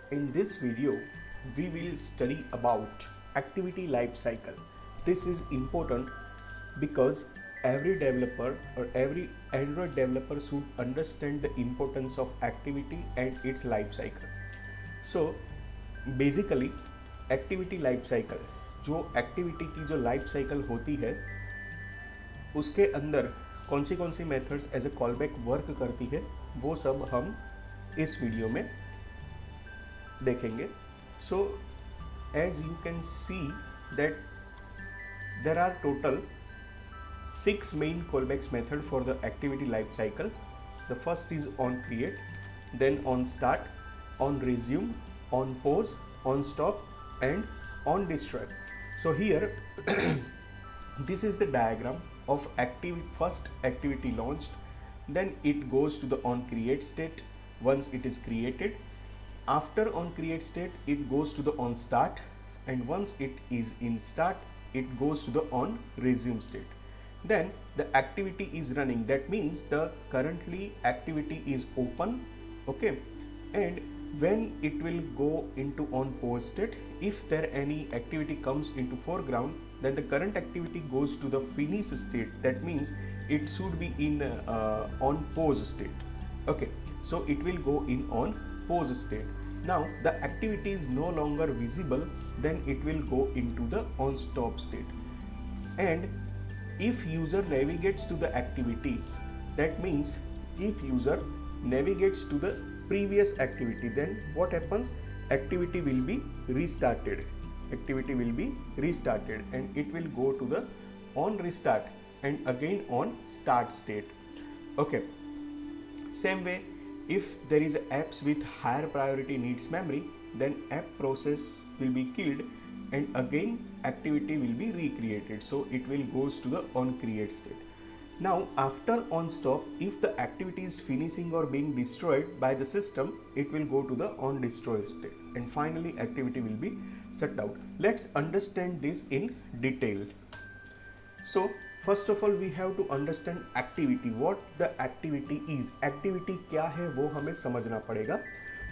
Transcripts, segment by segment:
In this video, we will study about activity life cycle. This is important because every developer or every Android developer should understand the importance of activity and its life cycle. So basically activity life cycle, जो activity की जो life cycle होती है उसके अंदर कौन सी methods as a callback work करती है वो सब हम इस वीडियो में देखेंगे. So as you can see that there are total 6 main callbacks method for the activity life cycle. The first is on create, then on start, on resume, on pause, on stop and on destroy. So here this is the diagram of first activity launched, then it goes to the on create state once it is created. After on create state it goes to the on start, and once it is in start it goes to the on resume state. Then the activity is running, that means the currently activity is open, okay, and when it will go into on pause state, if there any activity comes into foreground, then the current activity goes to the finish state, that means it should be in on pause state, okay, so it will go in on pause state. Now the activity is no longer visible, then it will go into the on stop state. And if user navigates to the activity, that means if user navigates to the previous activity, then what happens? Activity will be restarted, and it will go to the on restart and again on start state, okay. Same way, if there is apps with higher priority needs memory, then app process will be killed and again activity will be recreated, so it will goes to the on create state. Now after on stop, if the activity is finishing or being destroyed by the system, it will go to the on destroy state, and finally activity will be shut down. Let's understand this in detail. So first of all we have to understand activity, what the activity is. Activity क्या है वो हमें समझना पड़ेगा.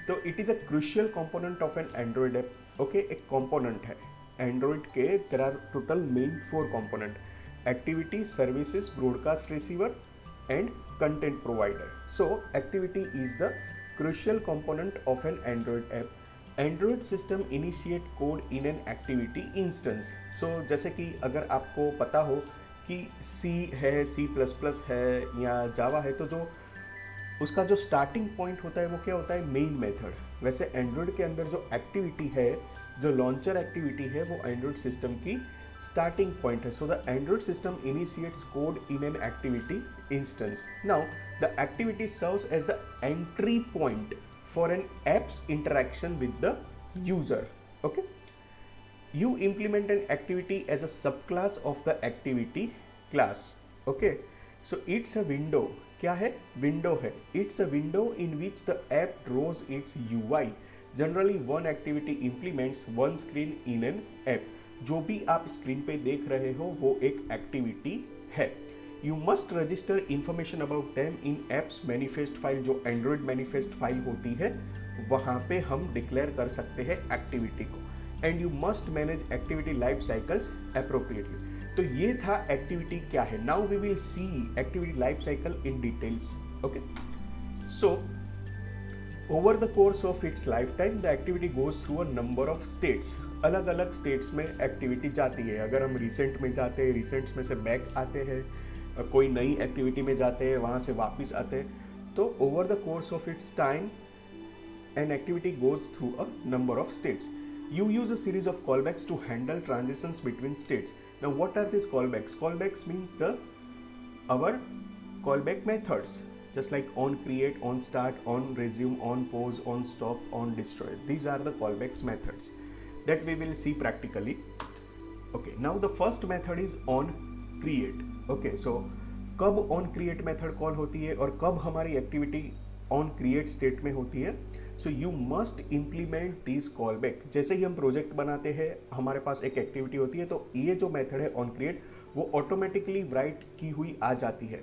तो it is a crucial component of an Android app, okay. एक component है Android के. There are total main 4 component: activity, services, broadcast receiver and content provider. So activity is the crucial component of an Android app. Android system initiate code in an activity instance. So जैसे कि अगर आपको पता हो कि सी है, C++ है या जावा है, तो जो उसका जो स्टार्टिंग पॉइंट होता है वो क्या होता है? Main method. वैसे एंड्रॉयड के अंदर जो एक्टिविटी है, जो लॉन्चर एक्टिविटी है, वो एंड्रॉयड सिस्टम की स्टार्टिंग पॉइंट है. So the Android system initiates code in an activity instance. Now the activity serves as the entry point for an apps interaction with the user, okay. You implement an activity as a subclass of the activity class, okay. So it's a window. क्या है? Window है. It's a window in which the app draws its UI. Generally one activity implements one screen in an app. जो भी आप screen पे देख रहे हो वो एक एक्टिविटी है. You must register information about them in apps manifest file. जो Android manifest file होती है वहाँ पे हम डिक्लेयर कर सकते हैं एक्टिविटी को. And you must manage activity life cycles appropriately. तो ये था एक्टिविटी क्या है. Now we will see activity life cycle in details, okay. So over the course of its life time the activity goes through a number of states. अलग अलग states में activity जाती है. अगर हम रिसेंट में जाते हैं, रिसेंट्स में से बैक आते हैं, कोई नई एक्टिविटी में जाते हैं, वहाँ से वापस आते हैं, तो over the course of it's time an activity goes through a number of states. You use a series of callbacks to handle transitions between states. Now what are these callbacks? Callbacks means our callback methods, just like on create, on start, on resume, on pause, on stop, on destroy. These are the callbacks methods that we will see practically. Okay, now the first method is on create. Okay, so कब on create method call होती है और कब हमारी activity on create state में होती है? So you must implement this call back. जैसे ही हम प्रोजेक्ट बनाते हैं, हमारे पास एक एक्टिविटी होती है, तो ये जो मेथड है ऑन क्रिएट वो ऑटोमेटिकली राइट की हुई आ जाती है,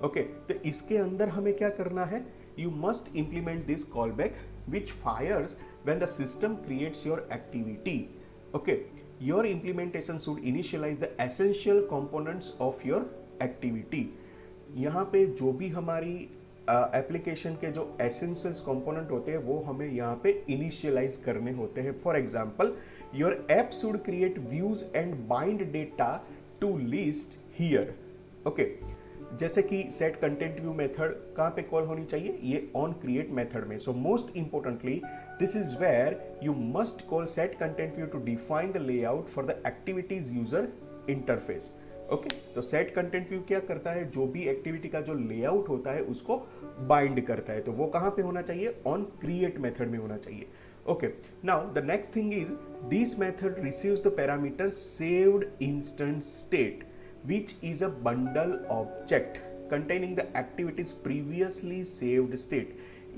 ओके. तो इसके अंदर हमें क्या करना है? You must implement this call back which fires when the system creates your activity. Okay, your implementation should initialize the essential components of your activity. यहाँ पे जो भी हमारी एप्लीकेशन के जो एसेंशियल्स कंपोनेंट होते हैं वो हमें यहाँ पे इनिशियलाइज करने होते हैं. For example, your app should create views and bind data to list here. Okay, जैसे कि सेट कंटेंट व्यू मेथड कहाँ पे कॉल होनी चाहिए, ये ऑन क्रिएट मेथड में. So most importantly this is where you must call set content view to define the layout for the activities user interface. Okay, तो set content view क्या करता है, जो भी एक्टिविटी का जो लेआउट होता है उसको बाइंड करता है. तो वो कहाँ पे होना चाहिए, ऑन क्रिएट मेथड में होना चाहिए. Okay, now the next thing is this method receives the parameter saved instant state which is a bundle object containing the activity's previously saved state.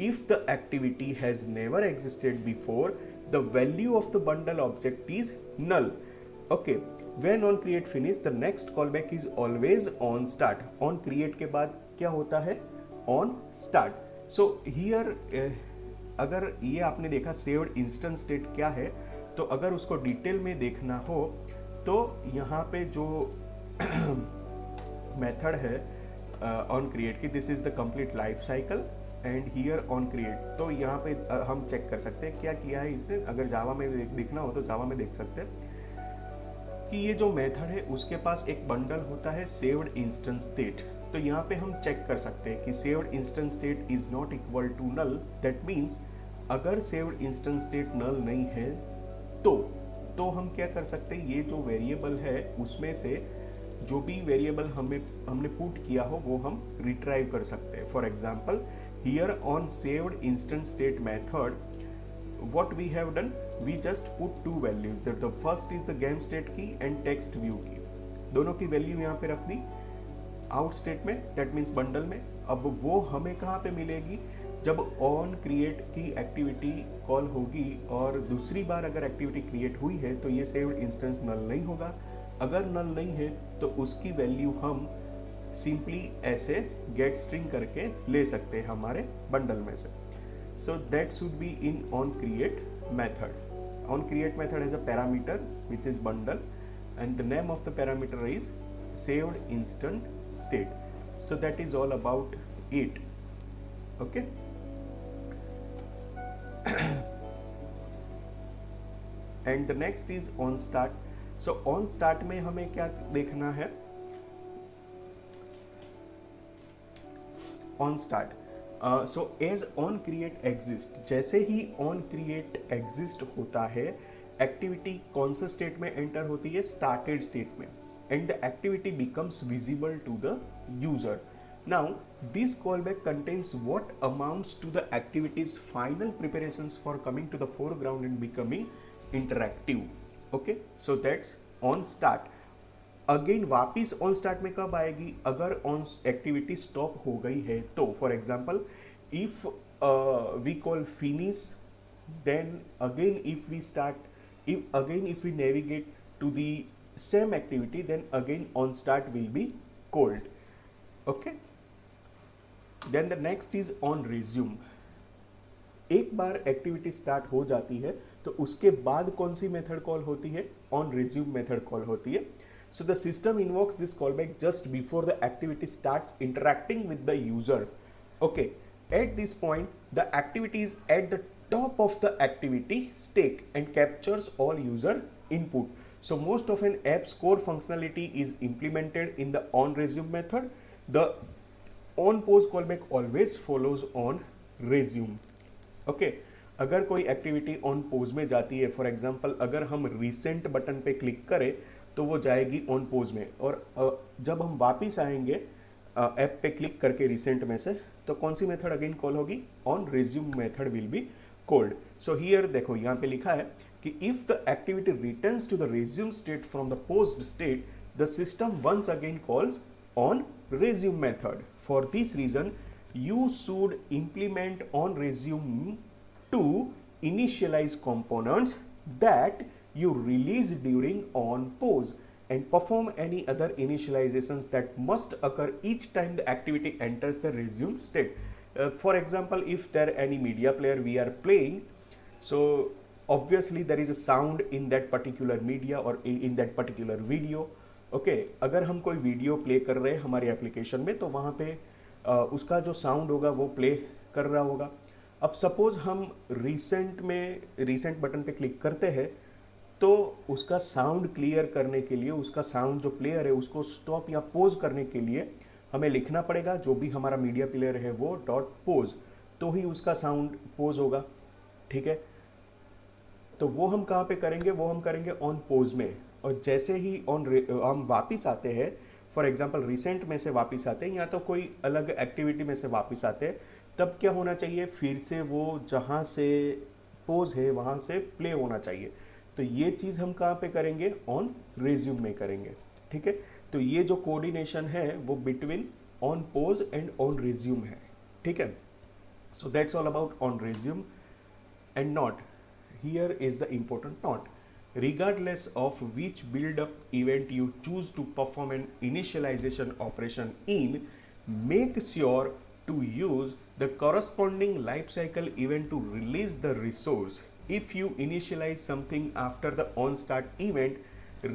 If the activity has never existed before, the value of the bundle object is null. Okay, when on create finish, the next callback is always on start. On create के बाद क्या होता है, on start. So here अगर ये आपने देखा saved instant state क्या है, तो अगर उसको डिटेल में देखना हो तो यहाँ पे जो मेथड है ऑन क्रिएट की, this is the complete life cycle and here on create. तो यहाँ पे हम चेक कर सकते हैं क्या किया है इसने. अगर जावा में देखना हो तो जावा में देख सकते हैं कि ये जो मेथड है उसके पास एक बंडल होता है सेव्ड इंस्टेंस स्टेट. तो यहाँ पे हम चेक कर सकते हैं कि saved instance state is not equal to null. That means अगर सेव्ड इंस्टेंस स्टेट नल नहीं है तो हम क्या कर सकते हैं, ये जो वेरिएबल है उसमें से जो भी वेरिएबल हमने पुट किया हो वो हम रिट्राइव कर सकते हैं. For example, here on saved instant state method what we have done, we just put two values. The first is the game state key and text view key. दोनों की वैल्यू यहाँ पे रख दी आउट स्टेट में, that means bundle में. अब वो हमें कहाँ पे मिलेगी, जब ऑन क्रिएट की एक्टिविटी कॉल होगी और दूसरी बार अगर एक्टिविटी क्रिएट हुई है तो ये सेव्ड इंस्टेंस नल नहीं होगा. अगर नल नहीं है तो उसकी वैल्यू हम सिंपली ऐसे गेट स्ट्रिंग करके ले सकते हैं हमारे बंडल में से. So that should be in on create method. On create method has a parameter which is bundle and the name of the parameter is saved instant state. So that is all about it. Okay, and the next is on start. So on start में हमें क्या देखना है, on start. So as on create exist, जैसे ही on create exist होता है activity कौन सा स्टेट में एंटर होती है, स्टार्टेड स्टेट में, and the activity becomes visible to the user. Now, this callback contains what amounts to the activity's final preparations for coming to the foreground and becoming interactive. Okay, so that's on start. Again, वापिस on start में कब आएगी, अगर on activity stop हो गई है तो. For example, if we call finish, then again if we navigate to the same activity, then again on start will be called. Okay. Then the next is on resume. एक बार activity start हो जाती है तो उसके बाद कौन सी method call होती है, ऑन रिज्यूम मेथड कॉल होती है. So the system invokes this callback just before the activity starts interacting with the user. Okay, at this point the activity is at the top of the activity stack and captures all user input. So most of an app's core functionality is implemented in the onResume method. The onPause callback always follows onResume. Okay, अगर कोई activity on pose में जाती है, for example अगर हम recent button पे click करें तो वो जाएगी ऑन पोज में, और जब हम वापस आएंगे ऐप पे क्लिक करके रिसेंट में से तो कौन सी मेथड अगेन कॉल होगी, on resume method will be called. So here देखो यहाँ पे लिखा है कि if the activity returns to the resume state from the paused state, the system once again calls on resume method. For this reason you should implement onResume to initialize components that you release during onPause and perform any other initializations that must occur each time the activity enters the resume state. For example, if there any media player we are playing, so obviously there is a sound in that particular media or in that particular video. Okay, अगर हम कोई video play कर रहे हैं हमारे application में तो वहाँ पे उसका जो साउंड होगा वो प्ले कर रहा होगा. अब सपोज हम रीसेंट बटन पे क्लिक करते हैं तो उसका साउंड क्लियर करने के लिए, उसका साउंड जो प्लेयर है उसको स्टॉप या पोज करने के लिए हमें लिखना पड़ेगा, जो भी हमारा मीडिया प्लेयर है वो डॉट पोज, तो ही उसका साउंड पोज होगा. ठीक है, तो वो हम कहाँ पे करेंगे, वो हम करेंगे ऑन पोज में. और जैसे ही हम वापस आते हैं, फॉर एग्जांपल रिसेंट में से वापस आते हैं या तो कोई अलग एक्टिविटी में से वापस आते हैं, तब क्या होना चाहिए, फिर से वो जहाँ से पोज है वहाँ से प्ले होना चाहिए. तो ये चीज़ हम कहाँ पे करेंगे, ऑन रिज्यूम में करेंगे. ठीक है, तो ये जो कोऑर्डिनेशन है वो between on pose and on resume है. ठीक है, so that's all about on resume and not. Here is the important note. Regardless of which build-up event you choose to perform an initialization operation in, make sure to use the corresponding lifecycle event to release the resource. If you initialize something after the onStart event,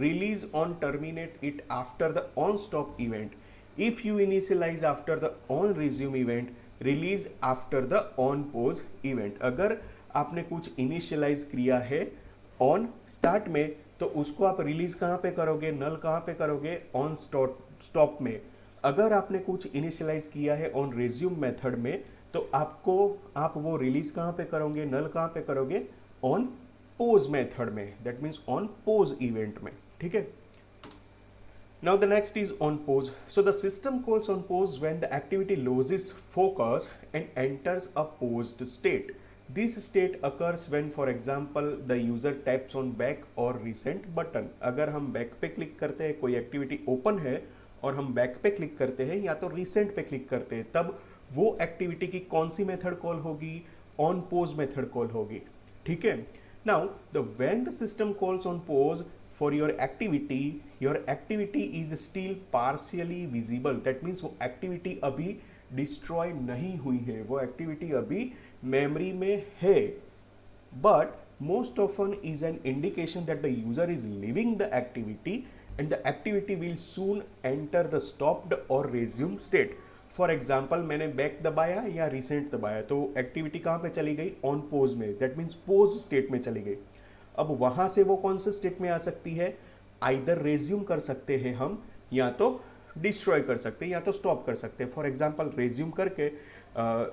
release on terminate it after the onStop event. If you initialize after the onResume event, release after the onPause event. अगर आपने कुछ initialise किया है on start में तो उसको आप release कहाँ पे करोगे, नल कहाँ पे करोगे, ऑन स्टॉप में. अगर आपने कुछ इनिशियलाइज किया है ऑन रिज्यूम मेथड में तो आप वो रिलीज कहाँ पे करोगे, नल कहाँ पे करोगे, ऑन पोज मेथड में, that means on pose event में. ठीक है, now the next is on pause. So the system calls on pause when the activity loses focus and enters a paused state. This state occurs when, for example, the user taps on back or recent button. अगर हम back पे click करते हैं, कोई activity open है और हम back पे क्लिक करते हैं या तो रिसेंट पे क्लिक करते हैं, तब वो एक्टिविटी की कौन सी मेथड कॉल होगी, ऑन पोज मेथड कॉल होगी. ठीक है, now when the system calls on pose for your activity is still partially visible. That means वो एक्टिविटी अभी डिस्ट्रॉय नहीं हुई है, वो एक्टिविटी अभी मेमोरी में है, but most often is an indication that the user is leaving the activity and the activity will soon enter the stopped or resume state. For example, मैंने बैक दबाया या रिसेंट दबाया तो एक्टिविटी कहाँ पे चली गई, ऑन पोज में, दैट मीन्स पोज स्टेट में चली गई. अब वहां से वो कौन से स्टेट में आ सकती है, आइदर रेज्यूम कर सकते हैं हम, या तो डिस्ट्रॉय कर सकते हैं, या तो स्टॉप कर सकते हैं. फॉर एग्जांपल रेज्यूम करके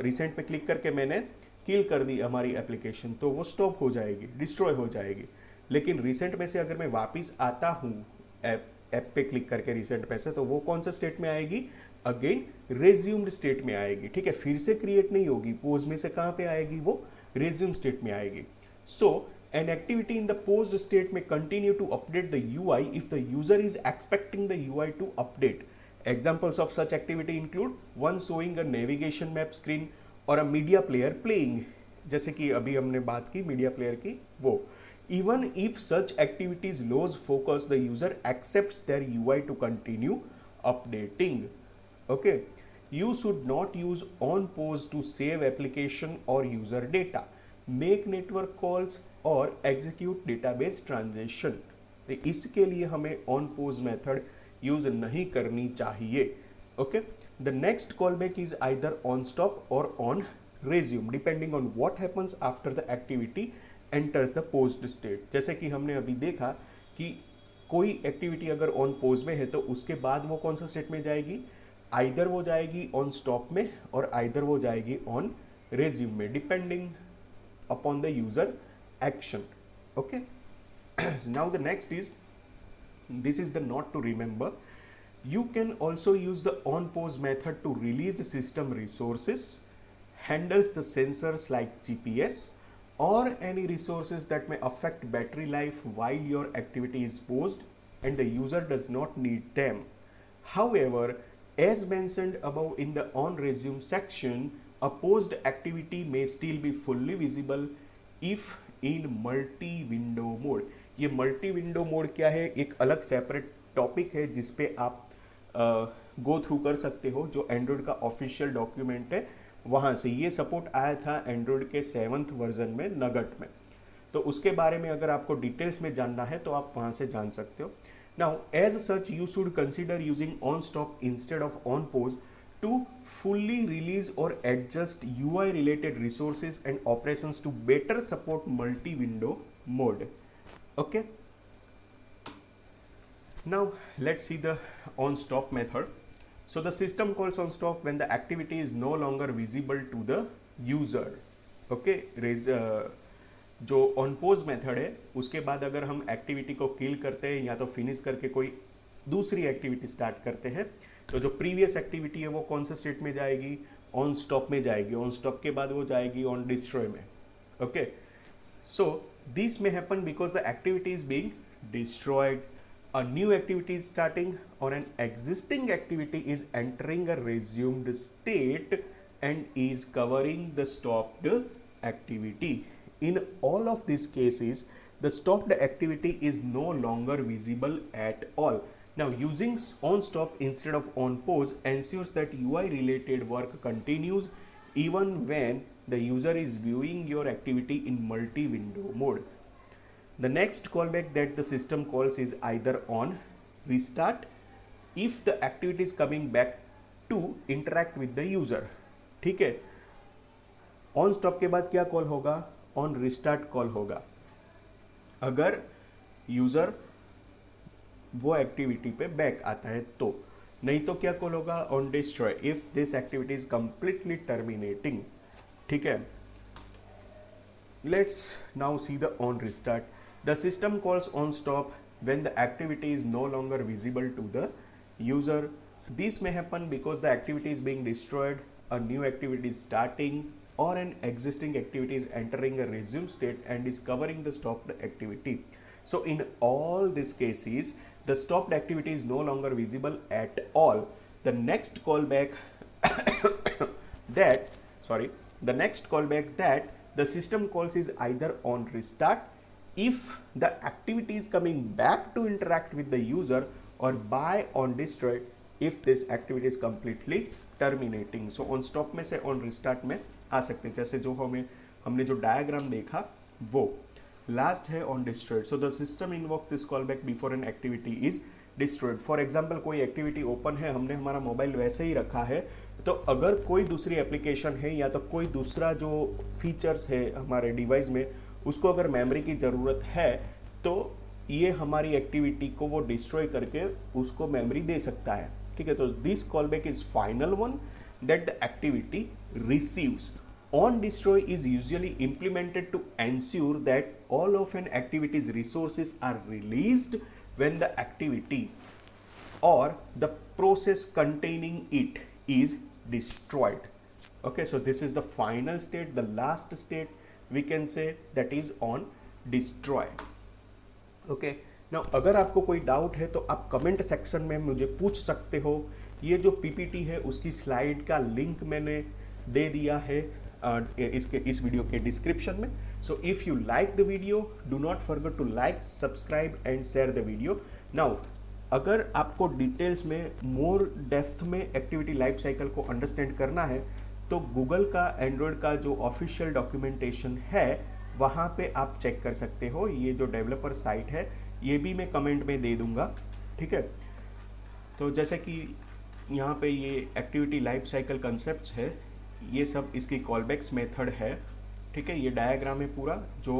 रिसेंट पे क्लिक करके मैंने किल कर दी हमारी एप्लीकेशन तो वो स्टॉप हो जाएगी, डिस्ट्रॉय हो जाएगी. लेकिन रिसेंट में से अगर मैं वापस आता हूँ ऐप पे क्लिक करके रिसेंट पे से, तो वो कौन से स्टेट में आएगी, अगेन रेज्यूम्ड स्टेट में आएगी. ठीक है, फिर से क्रिएट नहीं होगी, पोज में से कहाँ पे आएगी, वो रेज्यूम स्टेट में आएगी. सो an activity in the paused state may continue to update the UI if the user is expecting the UI to update. Examples of such activity include one showing a navigation map screen or a media player playing. जैसे कि अभी हमने बात की media player की, वो. Even if such activities lose focus, the user accepts their UI to continue updating. Okay. You should not use on pause to save application or user data, make network calls और execute database transaction. इसके लिए हमें on pose method use नहीं करनी चाहिए. Okay, the next call back is either on stop or on resume depending on what happens after the activity enters the paused state. जैसे कि हमने अभी देखा कि कोई एक्टिविटी अगर ऑन पोज में है तो उसके बाद वो कौन सा स्टेट में जाएगी, आइदर वो जाएगी ऑन स्टॉप में और आइदर वो जाएगी ऑन रेज्यूम में, depending upon the user action. Okay. Now the next is, this is the note to remember. You can also use the on pause method to release the system resources, handles the sensors like GPS or any resources that may affect battery life while your activity is paused and the user does not need them. However, as mentioned above in the on resume section, a paused activity may still be fully visible if in multi window mode. ये multi window mode क्या है, एक अलग separate topic है जिसपे आप go through कर सकते हो, जो एंड्रॉयड का ऑफिशियल डॉक्यूमेंट है वहाँ से ये सपोर्ट आया था एंड्रॉयड के 7th वर्जन में नगट में। तो उसके बारे में अगर आपको डिटेल्स में जानना है तो आप वहाँ से जान सकते हो। Now as such you should consider using on stop instead of on pause to fully release or adjust UI related resources and operations to better support multi-window mode. Okay. Now let's see the on stop method. So the system calls on stop when the activity is no longer visible to the user. Okay. जो on pose method है उसके बाद अगर हम activity को किल करते हैं या तो फिनिश करके कोई दूसरी एक्टिविटी स्टार्ट करते हैं तो जो प्रीवियस एक्टिविटी है वो कौन से स्टेट में जाएगी, ऑन स्टॉप में जाएगी। ऑन स्टॉप के बाद वो जाएगी ऑन डिस्ट्रॉय में। Okay, so this may happen because the activity is being destroyed, a new activity is starting or an existing activity is entering a resumed state and is covering the stopped activity. In all of these cases, the stopped activity is no longer visible at all. Now, using on stop instead of on pause ensures that UI related work continues even when the user is viewing your activity in multi-window mode. The next callback that the system calls is either on restart if the activity is coming back to interact with the user. ठीक है, on stop के बाद क्या call होगा, on restart call होगा अगर user वो activity पे बैक आता है तो, नहीं तो क्या कॉल होगा, on destroy if this activity is completely terminating. ठीक है, let's now see the on restart. The system calls on stop when the activity is no longer visible to the user. This may happen because the activity is being destroyed, a new activity is starting or an existing activity is entering a resume state and is covering the stopped activity. So in all these cases, the stopped activity is no longer visible at all. The next callback the next callback that the system calls is either on restart if the activity is coming back to interact with the user, or by on destroy if this activity is completely terminating. So on stop में से on restart में आ सकते हैं, जैसे जो हमने जो diagram देखा वो लास्ट है on destroyed. So the system invoke this call back before an activity is destroyed. For example कोई एक्टिविटी ओपन है, हमने हमारा मोबाइल वैसे ही रखा है, तो अगर कोई दूसरी एप्लीकेशन है या तो कोई दूसरा जो फीचर्स है हमारे डिवाइस में उसको अगर मेमोरी की ज़रूरत है तो ये हमारी एक्टिविटी को वो डिस्ट्रॉय करके उसको मेमोरी दे सकता है। ठीक है, तो this call back is final one that the activity receives. On destroy is usually implemented to ensure that all of an activity's resources are released when the activity or the process containing it is destroyed. Okay, so this is the final state, the last state we can say, that is on destroy. Okay, now अगर आपको कोई doubt है तो आप comment section में मुझे पूछ सकते हो। ये जो पीपीटी है उसकी स्लाइड का लिंक मैंने दे दिया है इस वीडियो के डिस्क्रिप्शन में। So if you like the video do not forget to like, subscribe and share the video. Now अगर आपको डिटेल्स में मोर डेप्थ में एक्टिविटी लाइफ साइकिल को अंडरस्टैंड करना है तो गूगल का एंड्रॉयड का जो ऑफिशियल डॉक्यूमेंटेशन है वहाँ पे आप चेक कर सकते हो। ये जो डेवलपर साइट है ये भी मैं कमेंट में दे दूँगा। ठीक है, तो जैसे कि यहाँ पे ये एक्टिविटी लाइफ साइकिल कंसेप्ट है, ये सब इसकी कॉलबैक्स मेथड है। ठीक है, ये डायग्राम है पूरा जो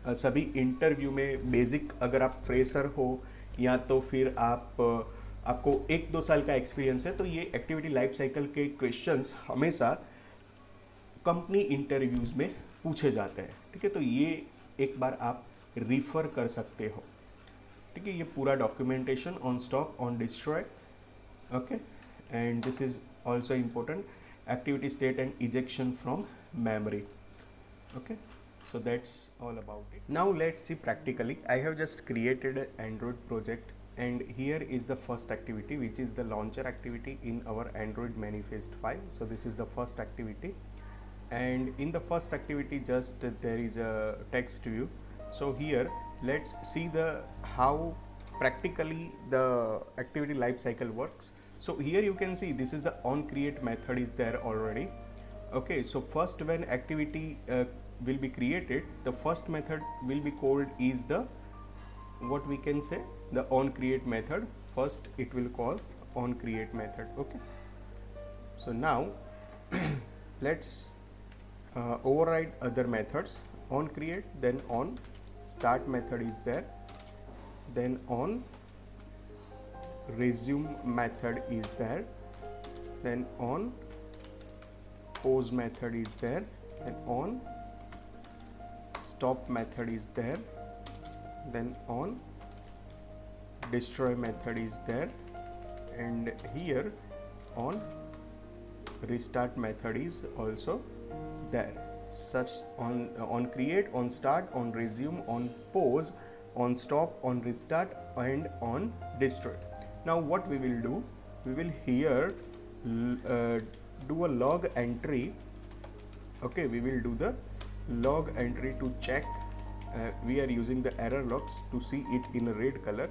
सभी इंटरव्यू में बेसिक, अगर आप फ्रेशर हो या तो फिर आपको 1-2 साल का एक्सपीरियंस है तो ये एक्टिविटी लाइफ साइकिल के क्वेश्चंस हमेशा कंपनी इंटरव्यूज़ में पूछे जाते हैं। ठीक है, तो ये एक बार आप रिफ़र कर सकते हो। ठीक है, ये पूरा documentation on stop, on destroy. Okay, and this is also important, activity state and ejection from memory. Okay, so that's all about it. Now let's see practically. I have just created an Android project and here is the first activity, which is the launcher activity in our Android manifest file. So this is the first activity, and in the first activity just there is a text view. So here let's see the how practically the activity life cycle works. So here you can see this is the on create method is there already. Okay, so first when activity will be created, the first method will be called is the, what we can say, the on create method. First it will call on create method. Okay, so now let's override other methods. On create, then on start method is there, then on resume method is there, then on pause method is there, and on stop method is there, then on destroy method is there, and here on restart method is also there. Such on create, on start, on resume, on pause, on stop, on restart, and on destroy. Now what we will do, we will here do a log entry. Okay, we will do the log entry to check. We are using the error logs to see it in a red color.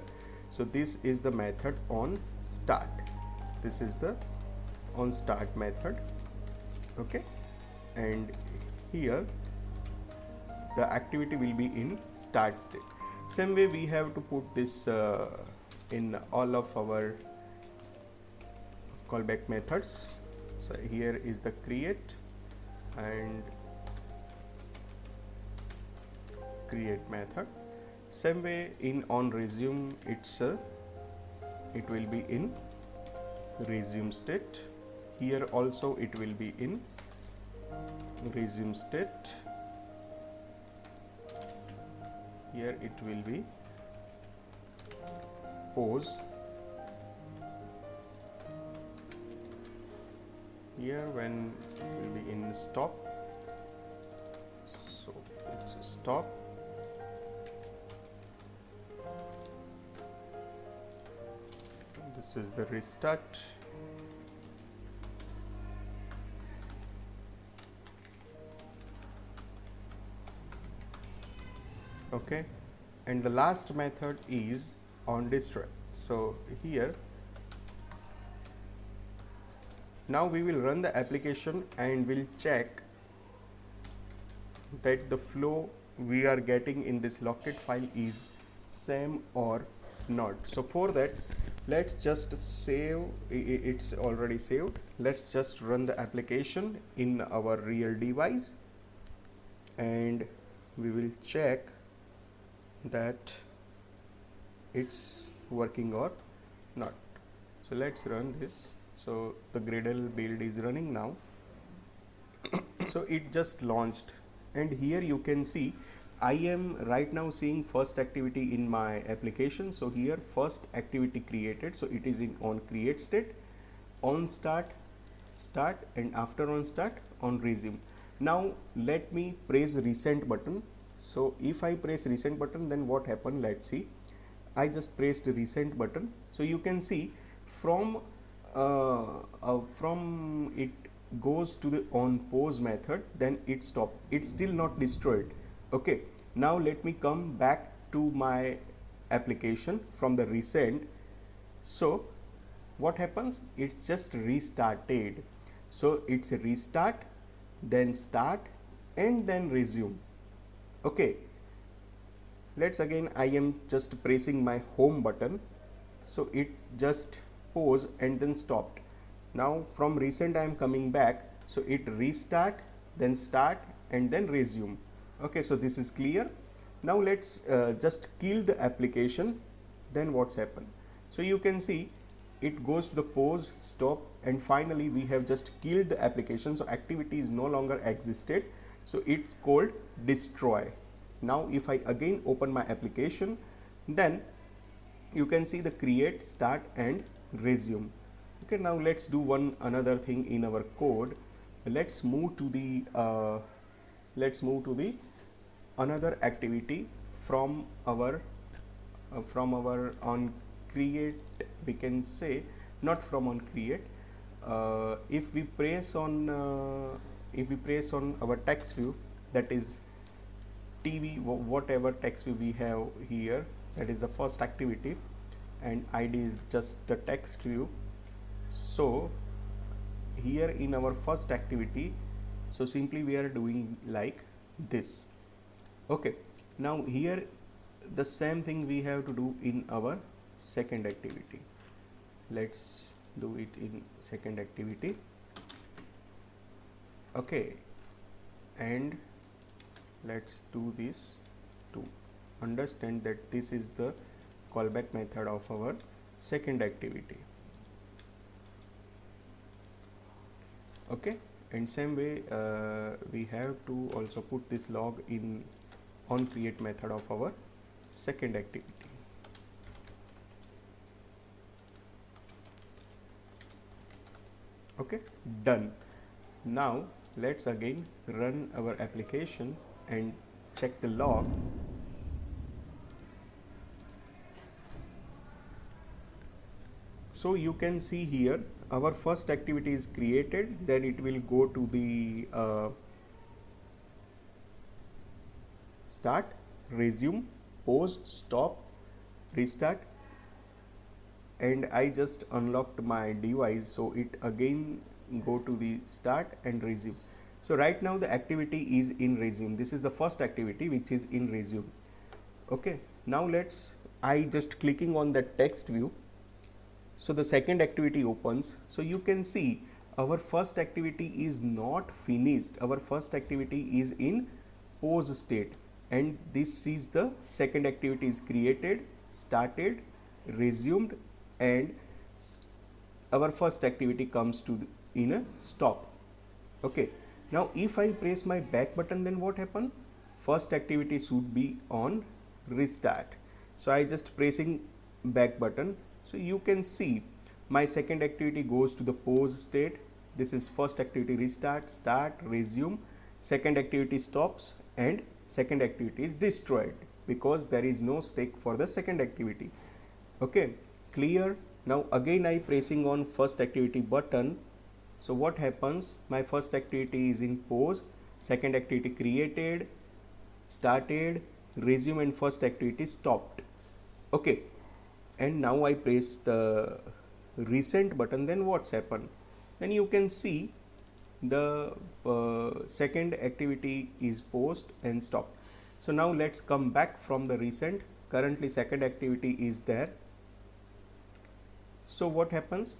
So this is the method on start. This is the on start method. Okay, and here the activity will be in start state. Same way we have to put this in all of our callback methods. So here is the create and create method. Same way in on resume, it will be in resume state. Here also it will be in resume state. Here it will be pause. Here when it will be in stop, so it's a stop. This is the restart. Okay, and the last method is on destroy. So here now we will run the application and we'll check that the flow we are getting in this logcat file is same or not. So for that, let's just save. It's already saved. Let's just run the application in our real device and we will check that it's working or not. So let's run this. So the Gradle build is running now. So it just launched, and here you can see I am right now seeing first activity in my application. So here first activity created, so it is in on create state, on start, and after on start, on resume. Now let me press resend button. So if I press resend button, then what happened? Let's see. I just pressed the resend button. So you can see from it goes to the on pause method, then it stopped. It's still not destroyed. Okay, now let me come back to my application from the resend. So what happens? It's just restarted. So it's a restart, then start, and then resume. Okay, let's again, I am just pressing my home button, so it just pause and then stopped. Now from resend I am coming back, so it restart, then start, and then resume. Okay, so this is clear. Now let's just kill the application. Then what's happened? So you can see it goes to the pause, stop, and finally we have just killed the application. So activity is no longer existed. So it's called destroy. Now if I again open my application, then you can see the create, start, and resume. Okay, now let's do another thing in our code. Let's move to the another activity from our on create. We can say not from on create. If we press on our text view, that is TV, whatever text view we have here, that is the first activity, and ID is just the text view. So here in our first activity, So simply we are doing like this. Okay, now here the same thing we have to do in our second activity. Let's do it in second activity. Okay, and let's do this to understand that this is the callback method of our second activity. Okay, and same way we have to also put this log in on create method of our second activity. Okay, done. Now let's again run our application and check the log. So you can see here our first activity is created, then it will go to the start, resume, pause, stop, restart, and I just unlocked my device, so it again go to the start and resume. So right now the activity is in resume. This is the first activity which is in resume. Okay, now I just clicking on the text view. So the second activity opens. So you can see our first activity is not finished. Our first activity is in pause state, and this is the second activity is created, started, resumed, and our first activity comes to in a stop. Okay, now if I press my back button, then what happen? First activity should be on restart. So I just pressing back button. So you can see my second activity goes to the pause state. This is first activity restart, start, resume, second activity stops, and second activity is destroyed because there is no stake for the second activity. Okay, clear. Now again I pressing on first activity button. So what happens? My first activity is in pause, second activity created, started, resume, and first activity stopped. Okay, and now I press the recent button, then what's happened? Then you can see the second activity is paused and stopped. So now let's come back from the recent. Currently second activity is there. So what happens?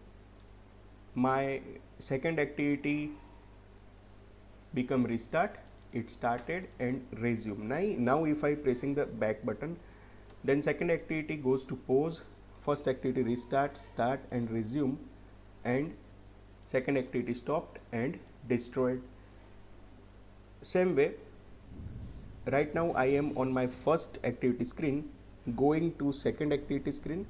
My second activity become restart, it started and resume. Now if I pressing the back button, then second activity goes to pause, first activity restart, start and resume, and second activity stopped and destroyed. Same way, right now I am on my first activity screen, going to second activity screen.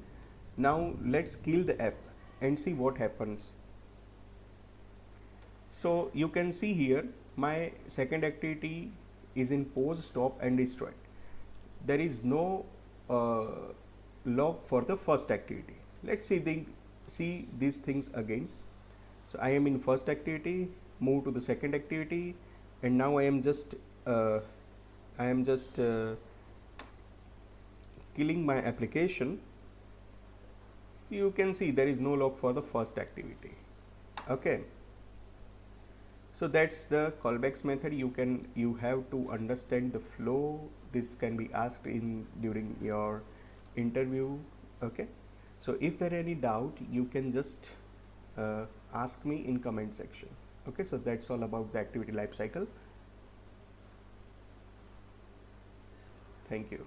Now let's kill the app and see what happens. So you can see here my second activity is in pause, stop and destroyed. There is no log for the first activity. Let's see these things again. So I am in first activity, move to the second activity, and now I am just killing my application. You can see there is no log for the first activity. Okay, so that's the callbacks method. You have to understand the flow. This can be asked during your interview. Okay, so if there are any doubt, you can just ask me in comment section. Okay, so that's all about the activity lifecycle. Thank you.